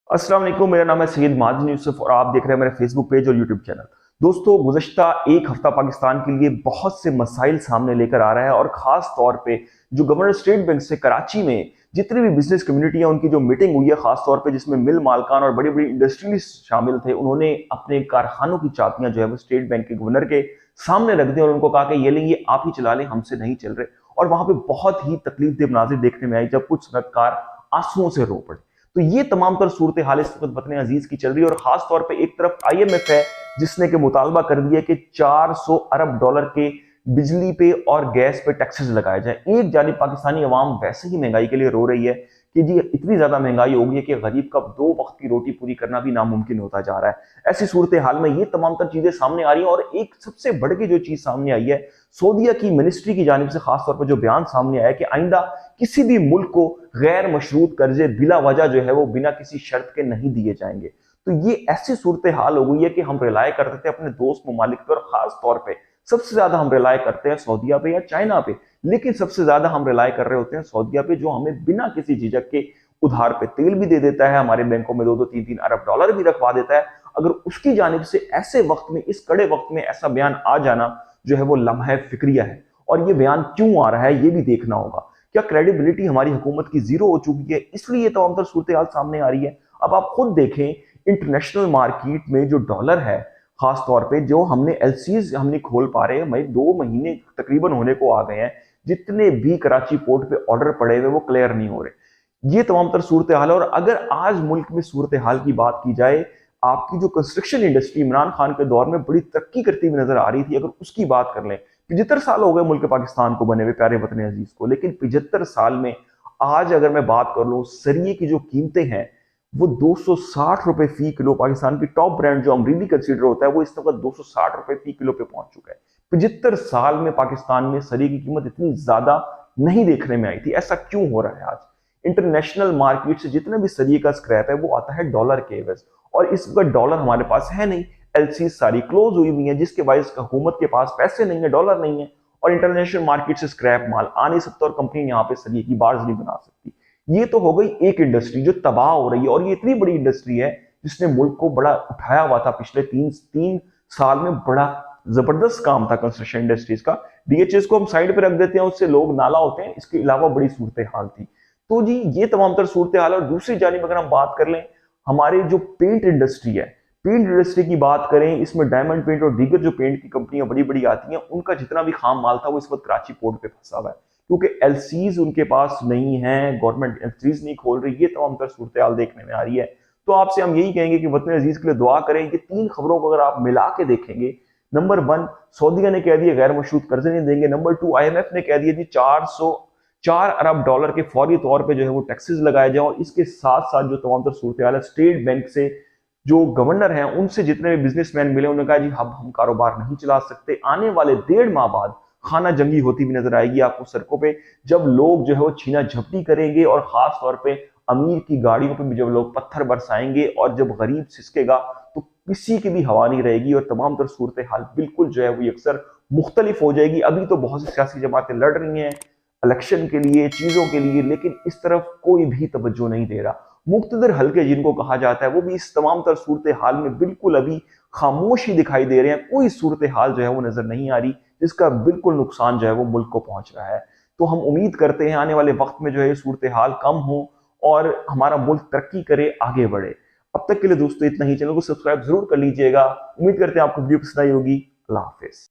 अस्सलाम वालेकुम, मेरा नाम है सैयद मादनी यूसुफ और आप देख रहे हैं मेरे फेसबुक पेज और यूट्यूब चैनल। दोस्तों, गुज़श्ता एक हफ्ता पाकिस्तान के लिए बहुत से मसाइल सामने लेकर आ रहा है और ख़ास तौर पे जो गवर्नर स्टेट बैंक से कराची में जितनी भी बिजनेस कम्युनिटी है उनकी जो मीटिंग हुई है, ख़ास तौर पे जिसमें मिल मालकान और बड़ी बड़ी इंडस्ट्रियलिस्ट शामिल थे, उन्होंने अपने कारखानों की चाबियां जो है वो स्टेट बैंक के गवर्नर के सामने रख दी और उनको कहा कि ये लें, ये आप ही चला लें, हमसे नहीं चल रहे। और वहां पे बहुत ही तकलीफ देह मनाजिर देखने में आई जब कुछ सनतकार आंसुओं से रो पड़े। तो ये तमाम तर सूरत हाल इस वक्त वतन अजीज की चल रही है और खास तौर पे एक तरफ IMF है जिसने के मुतालबा कर दिया कि 400 अरब डॉलर के बिजली पे और गैस पे टैक्सेस लगाए जाए। एक जानिब पाकिस्तानी अवाम वैसे ही महंगाई के लिए रो रही है कि जी इतनी ज्यादा महंगाई हो गई है कि गरीब का 2 वक्त की रोटी पूरी करना भी नामुमकिन होता जा रहा है। ऐसी सूरत हाल में ये तमाम तर चीजें सामने आ रही हैं और एक सबसे बढ़ के जो चीज सामने आई है, सऊदीया की मिनिस्ट्री की जानिब से खास तौर पर जो बयान सामने आया है कि आइंदा किसी भी मुल्क को गैर मशरूत कर्जे बिला वजह जो है वो बिना किसी शर्त के नहीं दिए जाएंगे। तो ये ऐसी सूरत हाल हो गई है कि हम रिलाय करते थे अपने दोस्त ममालिक पर, खास तौर पर सबसे ज्यादा हम रिलाय करते हैं सऊदीया पे या चाइना पे, लेकिन सबसे ज्यादा हम रिलाय कर रहे होते हैं सऊदीया पे, जो हमें बिना किसी झिझक के उधार पे तेल भी दे देता है, हमारे बैंकों में 2-2 3-3 अरब डॉलर भी रखवा देता है। अगर उसकी जानिब से ऐसे वक्त में, इस कड़े वक्त में ऐसा बयान आ जाना जो है वो लम्हा फिक्रिया है। और ये बयान क्यों आ रहा है ये भी देखना होगा। क्या क्रेडिबिलिटी हमारी हुकूमत की जीरो हो चुकी है, इसलिए ये तमाम सूरत हाल सामने आ रही है। अब आप खुद देखें, इंटरनेशनल मार्केट में जो डॉलर है, खास तौर पे जो हमने LCs हमने खोल पा रहे हैं, भाई 2 महीने तकरीबन होने को आ गए हैं, जितने भी कराची पोर्ट पे ऑर्डर पड़े हुए वो क्लियर नहीं हो रहे। ये तमाम तर सूरत हाल है। और अगर आज मुल्क में सूरत हाल की बात की जाए, आपकी जो कंस्ट्रक्शन इंडस्ट्री इमरान खान के दौर में बड़ी तरक्की करती हुई नजर आ रही थी, अगर उसकी बात कर लें, 75 साल हो गए मुल्क पाकिस्तान को बने हुए, प्यारे वतन अजीज को, लेकिन 75 साल में आज अगर मैं बात कर लूं, सरिये की जो कीमतें हैं वो 260 रुपए फी किलो, पाकिस्तान की टॉप ब्रांड जो अमरीली कंसीडर होता है वो इस वक्त 260 रुपए फी किलो पे पहुंच चुका है। 75 साल में पाकिस्तान में सरिये की कीमत इतनी ज्यादा नहीं देखने में आई थी। ऐसा क्यों हो रहा है? आज इंटरनेशनल मार्केट से जितने भी सरिये का स्क्रैप है वो आता है डॉलर के एवज, और इस वक्त डॉलर हमारे पास है नहीं। LC सारी क्लोज हुई हुई है, जिसके वजह हुकूमत के पास पैसे नहीं है, डॉलर नहीं है, और इंटरनेशनल मार्केट से स्क्रैप माल आ नहीं सकता और कंपनी यहाँ पे सरिये की बार्ज नहीं बना सकती। ये तो हो गई एक इंडस्ट्री जो तबाह हो रही है, और ये इतनी बड़ी इंडस्ट्री है जिसने मुल्क को बड़ा उठाया हुआ था। पिछले तीन साल में बड़ा जबरदस्त काम था कंस्ट्रक्शन इंडस्ट्रीज का। DHS को हम साइड पे रख देते हैं, उससे लोग नाला होते हैं, इसके अलावा बड़ी सूरत हाल थी। तो जी ये तमाम तर सूरत हाल। और दूसरी जानिब अगर हम बात कर लें, हमारे जो पेंट इंडस्ट्री है, पेंट इंडस्ट्री की बात करें, इसमें डायमंड पेंट और दीगर जो पेंट की कंपनियां बड़ी बड़ी आती हैं, उनका जितना भी खाम माल था वो इस वक्त कराची पोर्ट पे फंसा हुआ है, क्योंकि LCs उनके पास नहीं है, गवर्नमेंट LCs नहीं खोल रही। ये तमाम तर सूरत हाल देखने में आ रही है। तो आपसे हम यही कहेंगे कि वतन अजीज के लिए दुआ करें। ये 3 खबरों को अगर आप मिला के देखेंगे, नंबर 1 सऊदीया ने कह दिया गैर मशरूत कर्जे नहीं देंगे, नंबर 2 IMF ने कह दिया जी 404 अरब डॉलर के फौरी तौर पर जो है वो टैक्सेस लगाए जाए, और इसके साथ साथ जो तमाम तर सूरत हाल है, स्टेट बैंक से जो गवर्नर हैं उनसे जितने भी बिजनेसमैन मिले, उन्होंने कहा जी अब हम कारोबार नहीं चला सकते। आने वाले 1.5 माह बाद खाना जंगी होती भी नजर आएगी आपको सड़कों पे, जब लोग जो है वो छीना झपटी करेंगे, और खास तौर पे अमीर की गाड़ियों पे भी जब लोग पत्थर बरसाएंगे, और जब गरीब सिसकेगा तो किसी की भी हवा नहीं रहेगी, और तमाम तर सूरत हाल बिल्कुल जो है वो अक्सर मुख्तलिफ हो जाएगी। अभी तो बहुत सी सियासी जमातें लड़ रही हैं इलेक्शन के लिए, चीजों के लिए, लेकिन इस तरफ कोई भी तवज्जो नहीं दे रहा। मुक्तदर हल्के जिनको कहा जाता है वो भी इस तमाम तर सूरत हाल में बिल्कुल अभी खामोशी दिखाई दे रहे हैं। कोई सूरत हाल जो है वो नजर नहीं आ रही जिसका बिल्कुल नुकसान जो है वो मुल्क को पहुंच रहा है। तो हम उम्मीद करते हैं आने वाले वक्त में जो है सूरत हाल कम हो और हमारा मुल्क तरक्की करे, आगे बढ़े। अब तक के लिए दोस्तों इतना ही। चैनल को सब्सक्राइब जरूर कर लीजिएगा। उम्मीद करते हैं आपको वीडियो पसंद आई होगी। अल्लाह हाफिज।